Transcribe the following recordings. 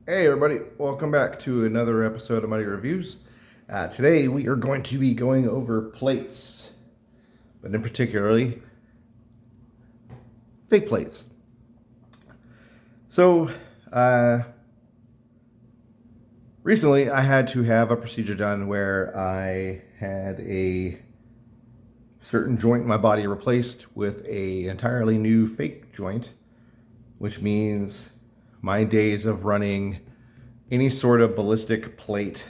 Hey everybody, welcome back to another episode of Mighty Reviews. Today we are going to be going over plates, but in particularly fake plates. So recently I had to have a procedure done where I had a certain joint in my body replaced with a entirely new fake joint, which means my days of running any sort of ballistic plate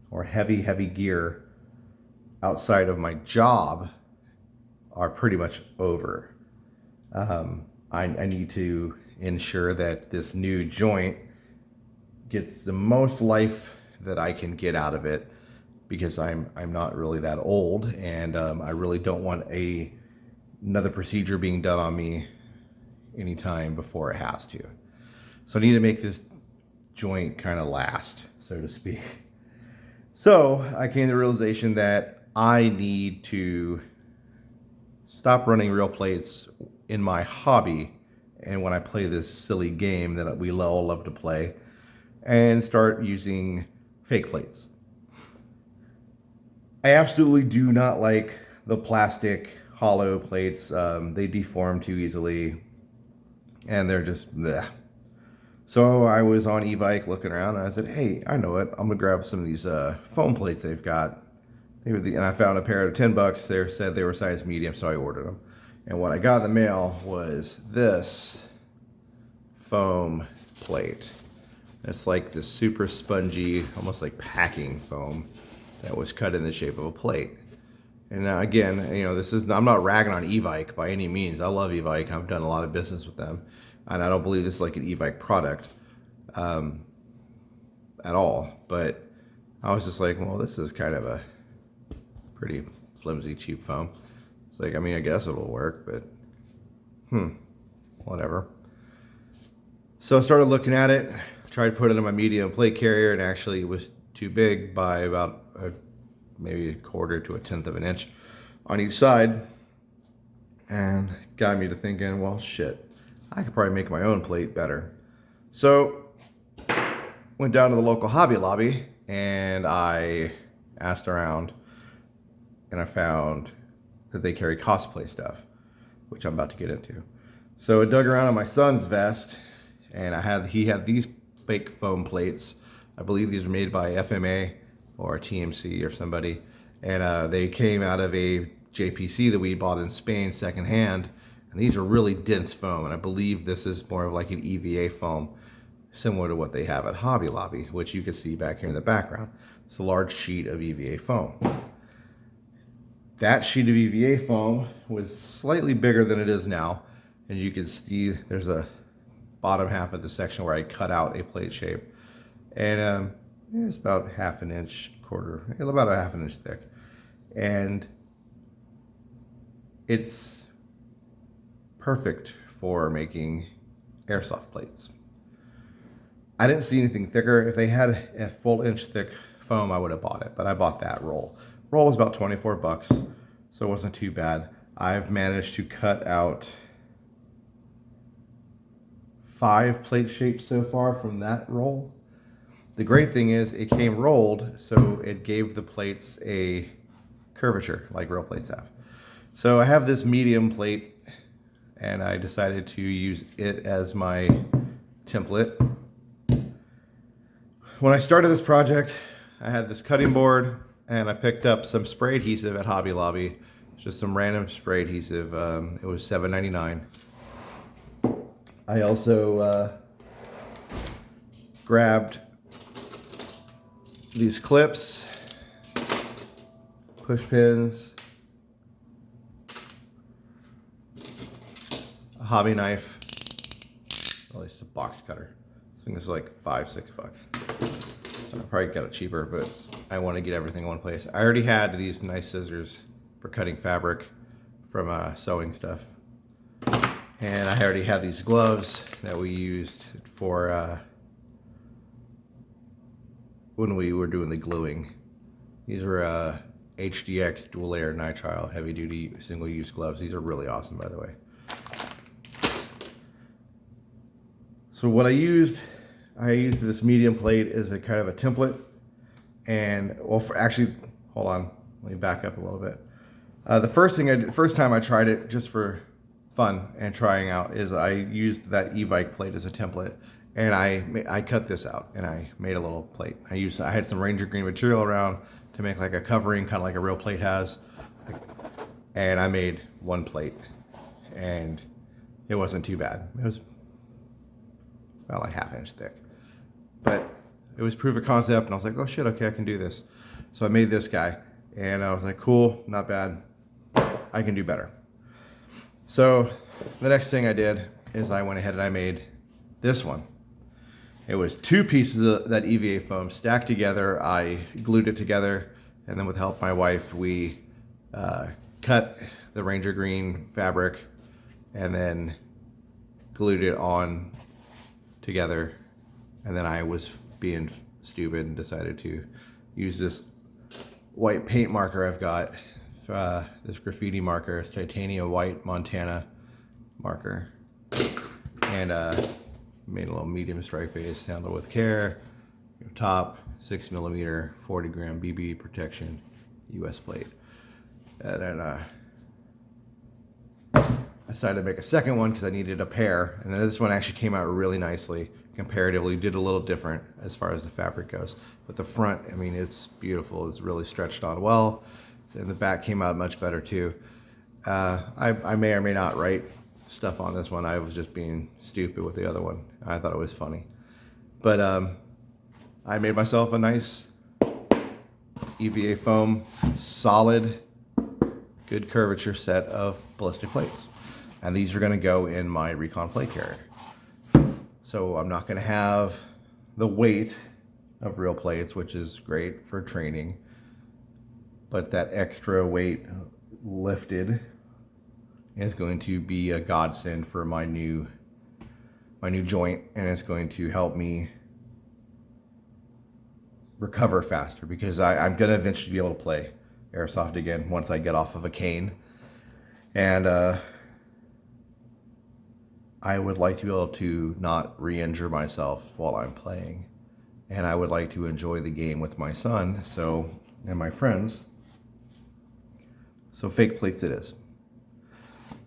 or heavy gear outside of my job are pretty much over. I need to ensure that this new joint gets the most life that I can get out of it, because I'm not really that old, and I really don't want another procedure being done on me anytime before it has to. So I need to make this joint kind of last, so to speak. So I came to the realization that I need to stop running real plates in my hobby and when I play this silly game that we all love to play, and start using fake plates. I absolutely do not like the plastic hollow plates. They deform too easily and they're just bleh. So I was on EVA looking around and I said, hey, I know it. I'm gonna grab some of these foam plates they've got. And I found a pair of $10. They said they were size medium, so I ordered them. And what I got in the mail was this foam plate. It's like this super spongy, almost like packing foam that was cut in the shape of a plate. And now again, you know, I'm not ragging on EVA by any means. I love EVA. I've done a lot of business with them. And I don't believe this is like an EVA product at all. But I was just like, well, this is kind of a pretty flimsy, cheap foam. It's like, I mean, I guess it'll work, but whatever. So I started looking at it, tried to put it in my medium plate carrier, and actually it was too big by about maybe a quarter to a tenth of an inch on each side. And got me to thinking, well, shit, I could probably make my own plate better. So went down to the local Hobby Lobby and I asked around, and I found that they carry cosplay stuff, which I'm about to get into. So I dug around on my son's vest, and he had these fake foam plates. I believe these were made by FMA or TMC or somebody, and they came out of a JPC that we bought in Spain secondhand. And these are really dense foam, and I believe this is more of like an EVA foam, similar to what they have at Hobby Lobby, which you can see back here in the background. It's a large sheet of EVA foam. That sheet of EVA foam was slightly bigger than it is now, and you can see there's a bottom half of the section where I cut out a plate shape, and it's about about a half an inch thick, and it's perfect for making airsoft plates. I didn't see anything thicker. If they had a full inch thick foam, I would have bought it, but I bought that roll. Roll was about $24, so it wasn't too bad. I've managed to cut out 5 plate shapes so far from that roll. The great thing is it came rolled, so it gave the plates a curvature like real plates have. So I have this medium plate, and I decided to use it as my template. When I started this project, I had this cutting board, and I picked up some spray adhesive at Hobby Lobby. Just some random spray adhesive. It was $7.99. I also grabbed these clips, push pins, a hobby knife, at least a box cutter. This thing is like $5-6. I probably got it cheaper, but I want to get everything in one place. I already had these nice scissors for cutting fabric from sewing stuff. And I already had these gloves that we used for when we were doing the gluing. These are HDX dual layer nitrile heavy duty single use gloves. These are really awesome, by the way. So what I used I used this medium plate as a kind of a template. And well, actually, hold on, let me back up a little bit. The first time I tried it just for fun and trying out is I used that EVA plate as a template, and I cut this out and I made a little plate. I had some Ranger green material around to make like a covering, kind of like a real plate has, and I made one plate, and it wasn't too bad. It was about like ½ inch thick, but it was proof of concept, and I was like, oh shit, okay, I can do this. So I made this guy, and I was like, cool, not bad, I can do better. So the next thing I did is I went ahead and I made this one. It was 2 pieces of that EVA foam stacked together. I glued it together, and then with help of my wife, we cut the Ranger green fabric and then glued it on together. And then I was being stupid and decided to use this white paint marker I've got, this graffiti marker. It's titanium white Montana marker, and made a little medium strike base, handle with care, top 6mm 40-gram BB protection, US plate. And then I decided to make a second one because I needed a pair, and then this one actually came out really nicely. Comparatively, did a little different as far as the fabric goes, but the front, I mean, it's beautiful. It's really stretched on well, and the back came out much better too. I may or may not write stuff on this one. I was just being stupid with the other one. I thought it was funny, but I made myself a nice EVA foam solid, good curvature set of ballistic plates, and these are going to go in my Recon plate carrier. So I'm not going to have the weight of real plates, which is great for training, but that extra weight lifted is going to be a godsend for my new joint, and it's going to help me recover faster, because I'm going to eventually be able to play airsoft again once I get off of a cane, and I would like to be able to not re-injure myself while I'm playing, and I would like to enjoy the game with my son and my friends. So fake plates it is.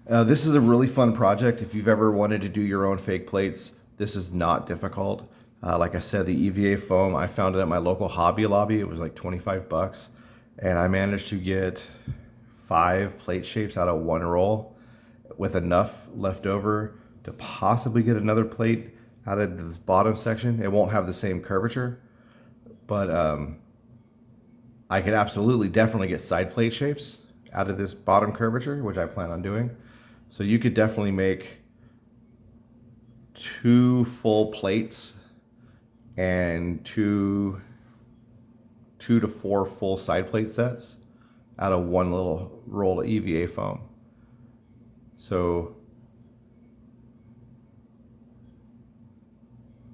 This is a really fun project. If you've ever wanted to do your own fake plates, this is not difficult. Like I said, the EVA foam, I found it at my local Hobby Lobby. It was like 25 bucks, and I managed to get 5 plate shapes out of 1 roll with enough left over to possibly get another plate out of this bottom section. It won't have the same curvature, but I could absolutely definitely get side plate shapes out of this bottom curvature, which I plan on doing. So you could definitely make 2 full plates and 2 to 4 full side plate sets out of 1 little roll of EVA foam. So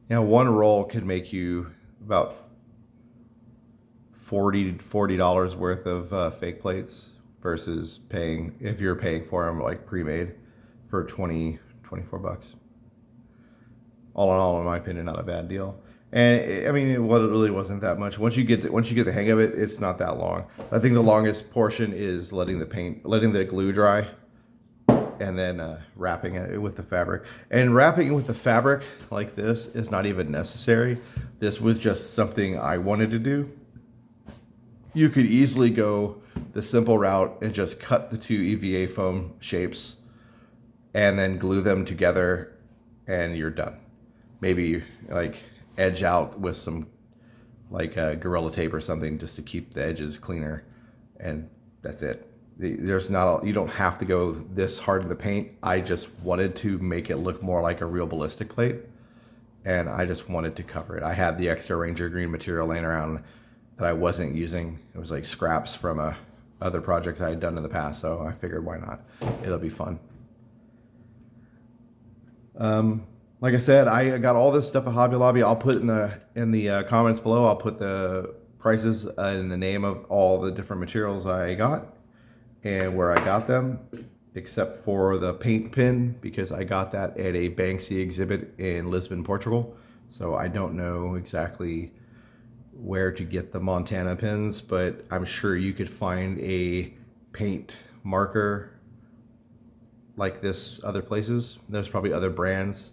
now 1 roll could make you about $40 worth of fake plates, versus paying, if you're paying for them like pre-made, for 24 bucks. All in all, in my opinion, not a bad deal. And I mean, it really wasn't that much. Once you get the hang of it, it's not that long. I think the longest portion is letting the glue dry, and then wrapping it with the fabric. And wrapping it with the fabric like this is not even necessary. This was just something I wanted to do. You could easily go the simple route and just cut the 2 EVA foam shapes and then glue them together, and you're done. Maybe like edge out with some like Gorilla Tape or something just to keep the edges cleaner, and that's it. You don't have to go this hard in the paint. I just wanted to make it look more like a real ballistic plate, and I just wanted to cover it. I had the extra Ranger green material laying around that I wasn't using. It was like scraps from other projects I had done in the past, so I figured, why not? It'll be fun. Like I said, I got all this stuff at Hobby Lobby. I'll put in the comments below, I'll put the prices and the name of all the different materials I got and where I got them, except for the paint pen, because I got that at a Banksy exhibit in Lisbon, Portugal. So I don't know exactly where to get the Montana pins, but I'm sure you could find a paint marker like this other places. There's probably other brands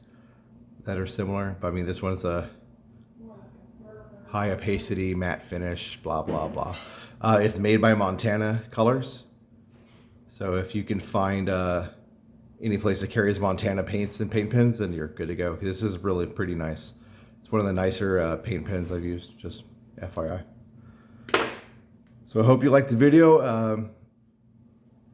that are similar, but I mean, this one's a high opacity matte finish, blah, blah, blah. It's made by Montana Colors. So if you can find any place that carries Montana paints and paint pens, then you're good to go. This is really pretty nice. It's one of the nicer paint pens I've used, just FYI. So I hope you liked the video.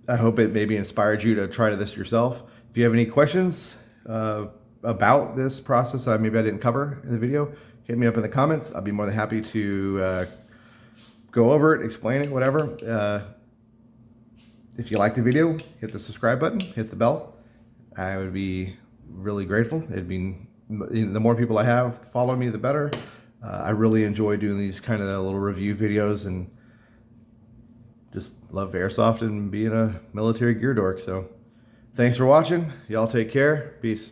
I hope it maybe inspired you to try this yourself. If you have any questions about this process that maybe I didn't cover in the video, hit me up in the comments. I'll be more than happy to go over it, explain it, whatever. If you like the video, hit the subscribe button, hit the bell. I would be really grateful. It'd be, the more people I have follow me, the better. I really enjoy doing these kind of little review videos and just love Airsoft and being a military gear dork. So thanks for watching. Y'all take care. Peace.